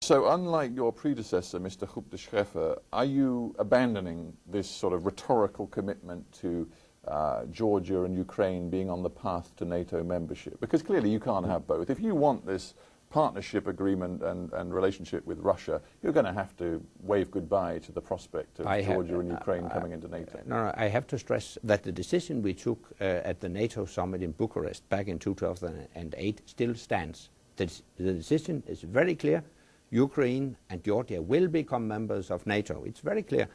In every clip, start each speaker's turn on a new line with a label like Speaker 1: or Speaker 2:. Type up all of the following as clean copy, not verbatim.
Speaker 1: So unlike your predecessor, Mr. Schäfer, are you abandoning this sort of rhetorical commitment to Georgia and Ukraine being on the path to NATO membership? Because clearly you can't have both. If you want this partnership agreement and relationship with Russia, you're going to have to wave goodbye to the prospect of Georgia and Ukraine coming into NATO.
Speaker 2: No, I have to stress that the decision we took at the NATO summit in Bucharest back in 2008 still stands. The decision is very clear. Ukraine and Georgia will become members of NATO. It's very clear.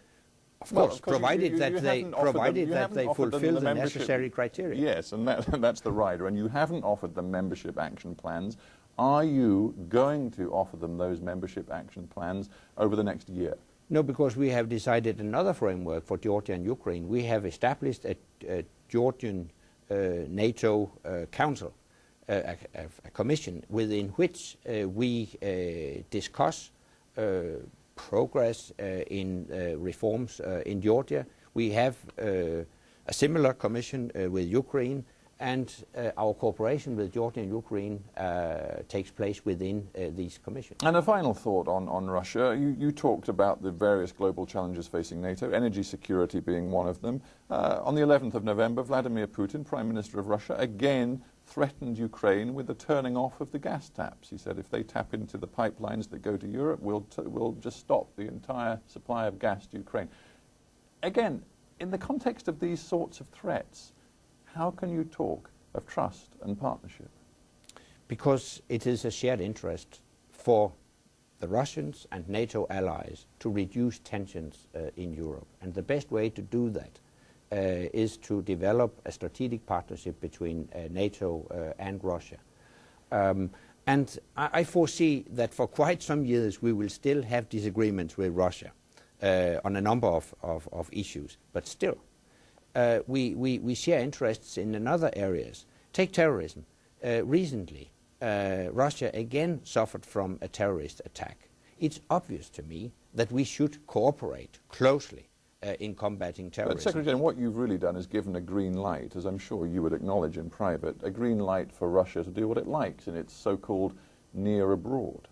Speaker 2: Of course, provided that they fulfill the necessary criteria.
Speaker 1: Yes, and that's the rider. And you haven't offered them membership action plans. Are you going to offer them those membership action plans over the next year?
Speaker 2: No, because we have decided another framework for Georgia and Ukraine. We have established a Georgian NATO council, a commission within which we discuss progress in reforms in Georgia. We have a similar commission with Ukraine, and our cooperation with Georgia and Ukraine takes place within these commissions.
Speaker 1: And a final thought on Russia. You talked about the various global challenges facing NATO, energy security being one of them. On the 11th of November, Vladimir Putin, Prime Minister of Russia, again threatened Ukraine with the turning off of the gas taps. He said if they tap into the pipelines that go to Europe, we'll just stop the entire supply of gas to Ukraine. Again, in the context of these sorts of threats, how can you talk of trust and partnership?
Speaker 2: Because it is a shared interest for the Russians and NATO allies to reduce tensions in Europe. And the best way to do that is to develop a strategic partnership between NATO and Russia. And I foresee that for quite some years we will still have disagreements with Russia on a number of issues, but still we share interests in other areas. Take terrorism. Recently, Russia again suffered from a terrorist attack. It's obvious to me that we should cooperate closely in combating terrorism.
Speaker 1: But Secretary General, what you've really done is given a green light, as I'm sure you would acknowledge in private, a green light for Russia to do what it likes in its so-called near abroad.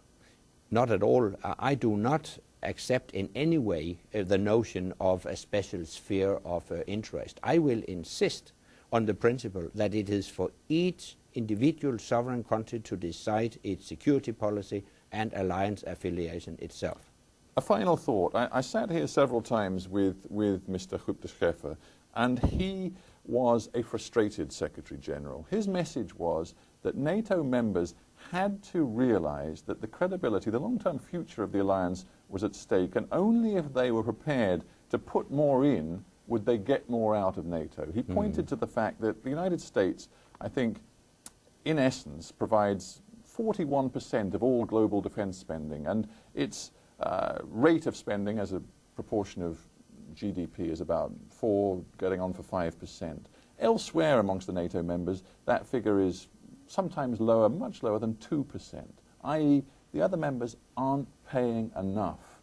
Speaker 2: Not at all. I do not accept in any way the notion of a special sphere of interest. I will insist on the principle that it is for each individual sovereign country to decide its security policy and alliance affiliation itself.
Speaker 1: A final thought. I sat here several times with Mr. Schäfer, and he was a frustrated Secretary General. His message was that NATO members had to realize that the credibility, the long-term future of the alliance was at stake, and only if they were prepared to put more in would they get more out of NATO. He pointed to the fact that the United States, I think, in essence, provides 41% of all global defense spending, and its rate of spending as a proportion of GDP is about 4, getting on for 5%. Elsewhere amongst the NATO members, that figure is sometimes lower, much lower than 2%, i.e. the other members aren't paying enough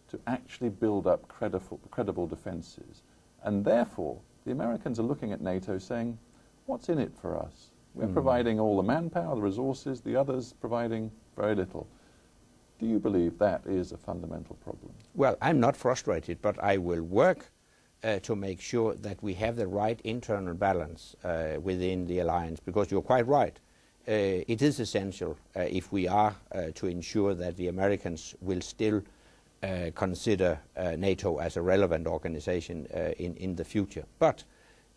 Speaker 1: to actually build up credible defenses. And therefore, the Americans are looking at NATO saying, what's in it for us? We're providing all the manpower, the resources, the others providing very little. Do you believe that is a fundamental problem?
Speaker 2: Well, I'm not frustrated, but I will work to make sure that we have the right internal balance within the alliance, because you're quite right. It is essential if we are to ensure that the Americans will still consider NATO as a relevant organization in the future. But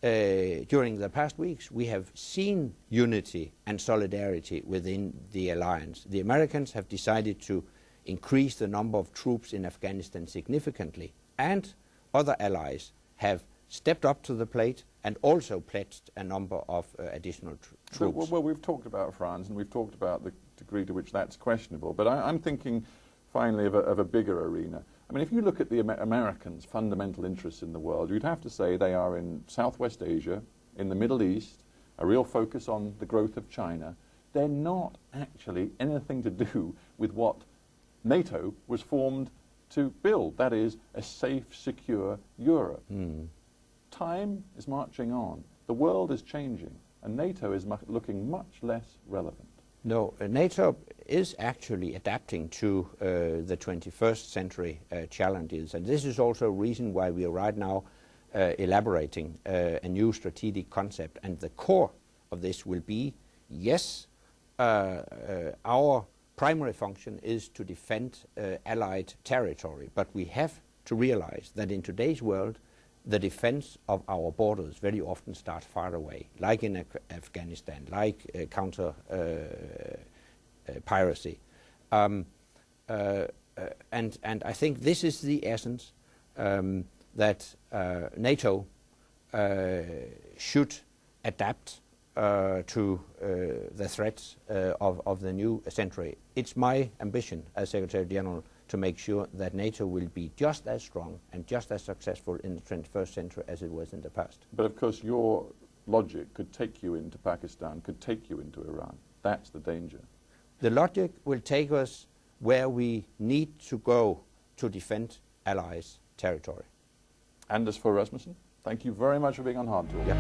Speaker 2: during the past weeks, we have seen unity and solidarity within the alliance. The Americans have decided to increase the number of troops in Afghanistan significantly, and other allies have stepped up to the plate and also pledged a number of additional troops.
Speaker 1: Well, we've talked about France, and we've talked about the degree to which that's questionable, but I'm thinking finally of a bigger arena. I mean, if you look at the Americans' fundamental interests in the world, you'd have to say they are in Southwest Asia, in the Middle East, a real focus on the growth of China. They're not actually anything to do with what NATO was formed to build, that is, a safe, secure Europe. Time is marching on. The world is changing, and NATO is looking much less relevant.
Speaker 2: No, NATO is actually adapting to the 21st century challenges, and this is also a reason why we are right now elaborating a new strategic concept. And the core of this will be, yes, our primary function is to defend Allied territory, but we have to realize that in today's world, the defense of our borders very often starts far away, like in Afghanistan, like counter piracy. And I think this is the essence that NATO should adapt to the threats of the new century. It's my ambition as Secretary General to make sure that NATO will be just as strong and just as successful in the 21st century as it was in the past.
Speaker 1: But of course your logic could take you into Pakistan, could take you into Iran. That's the danger.
Speaker 2: The logic will take us where we need to go to defend allies' territory.
Speaker 1: Anders Fogh Rasmussen, thank you very much for being on HardTalk.
Speaker 2: Yeah.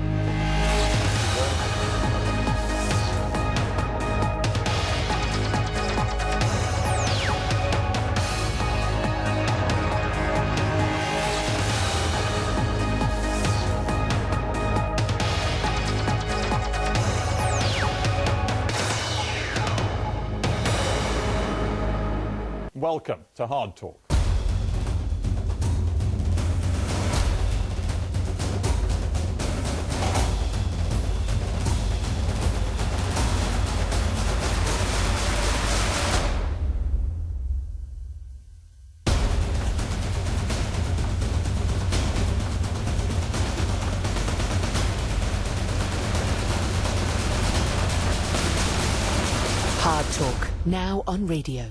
Speaker 3: Welcome to HardTalk.
Speaker 4: HardTalk, now on radio.